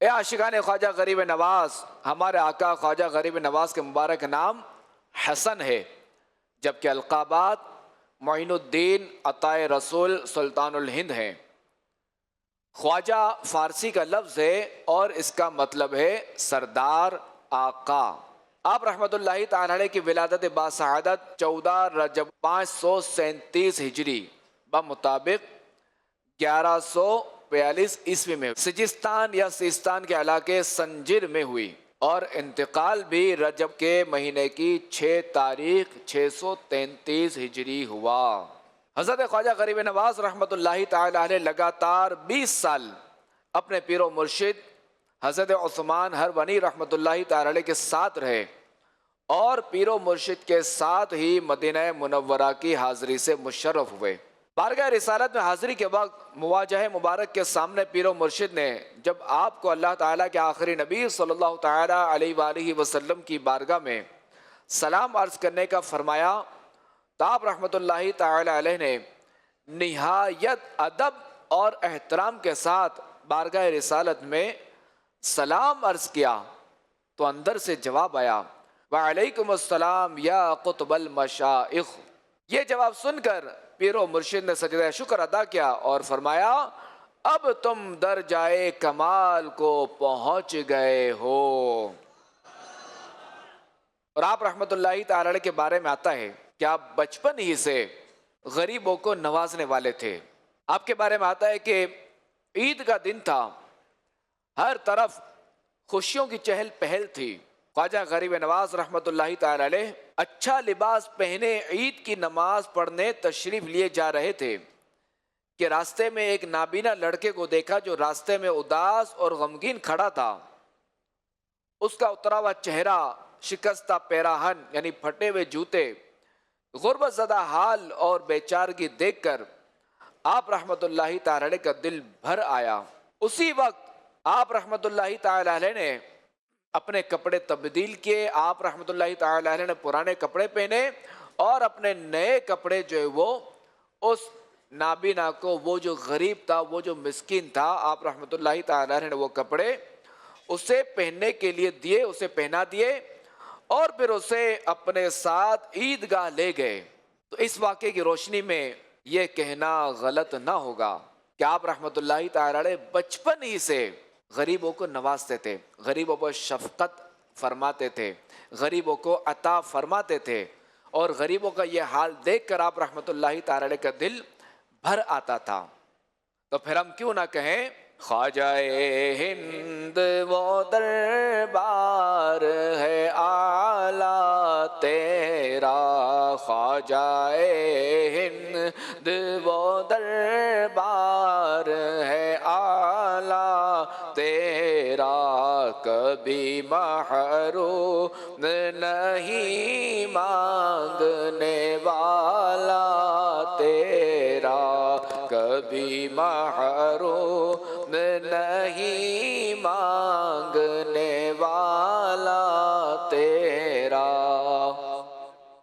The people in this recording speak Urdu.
اے عاشقان خواجہ غریب نواز، ہمارے آقا خواجہ غریب نواز کے مبارک نام حسن ہے، جبکہ القابات معین الدین، عطائے رسول، سلطان الہند ہیں۔ خواجہ فارسی کا لفظ ہے اور اس کا مطلب ہے سردار، آقا۔ آپ رحمت اللہ تعالی علیہ کی ولادت باسعادت 14 رجب 537 ہجری بمطابق 1142 عیسوی میں سجستان یا سیستان کے علاقے سنجر میں ہوئی، اور انتقال بھی رجب کے مہینے کی 6 تاریخ 633 ہجری ہوا۔ حضرت خواجہ غریب نواز رحمت اللہ تعالی علیہ لگاتار 20 سال اپنے پیر و مرشد حضرت عثمان ہرونی رحمت اللہ تعالی علیہ کے ساتھ رہے، اور پیر و مرشد کے ساتھ ہی مدینہ منورہ کی حاضری سے مشرف ہوئے۔ بارگاہ رسالت میں حاضری کے وقت مواجہ مبارک کے سامنے پیر و مرشد نے جب آپ کو اللہ تعالیٰ کے آخری نبی صلی اللہ تعالیٰ علیہ وآلہ وسلم کی بارگاہ میں سلام عرض کرنے کا فرمایا، تو آپ رحمت اللہ تعالی علیہ نے نہایت ادب اور احترام کے ساتھ بارگاہ رسالت میں سلام عرض کیا، تو اندر سے جواب آیا، وعلیکم السلام یا قطب المشائخ۔ یہ جواب سن کر پیر و مرشد نے سجدہ شکر ادا کیا اور فرمایا، اب تم درجائے کمال کو پہنچ گئے ہو۔ اور آپ رحمت اللہ تعالی علیہ کے بارے میں آتا ہے کہ آپ بچپن ہی سے غریبوں کو نوازنے والے تھے۔ آپ کے بارے میں آتا ہے کہ عید کا دن تھا، ہر طرف خوشیوں کی چہل پہل تھی۔ خواجہ غریب نواز رحمت اللہ تعالی علیہ اچھا لباس پہنے عید کی نماز پڑھنے تشریف لیے جا رہے تھے کہ راستے میں ایک نابینا لڑکے کو دیکھا جو راستے میں اداس اور غمگین کھڑا تھا۔ اس کا اترا ہوا چہرہ، شکستہ پیراہن یعنی پھٹے ہوئے جوتے، غربت زدہ حال اور بیچارگی دیکھ کر آپ رحمت اللہ تعالی علیہ کا دل بھر آیا۔ اسی وقت آپ رحمت اللہ تعالی علیہ نے اپنے کپڑے تبدیل کیے، آپ رحمت اللہ تعالی علیہ نے پرانے کپڑے پہنے اور اپنے نئے کپڑے جو ہے وہ اس نابینا کو، وہ جو غریب تھا، وہ جو مسکین تھا، آپ رحمت اللہ تعالی علیہ نے وہ کپڑے اسے پہننے کے لیے دیے، اسے پہنا دیے اور پھر اسے اپنے ساتھ عیدگاہ لے گئے۔ تو اس واقعے کی روشنی میں یہ کہنا غلط نہ ہوگا کہ آپ رحمت اللہ تعالی علیہ بچپن ہی سے غریبوں کو نوازتے تھے، غریبوں پر شفقت فرماتے تھے، غریبوں کو عطا فرماتے تھے، اور غریبوں کا یہ حال دیکھ کر آپ رحمت اللہ تعالی علیہ کا دل بھر آتا تھا۔ تو پھر ہم کیوں نہ کہیں، خواجہ ہند وہ دربار ہے اعلیٰ تیرا، خواجہ ہند وہ دربار ہے اعلیٰ تیرا، کبھی محروم نہیں مانگنے والا تیرا، کبھی محروم نہیں مانگ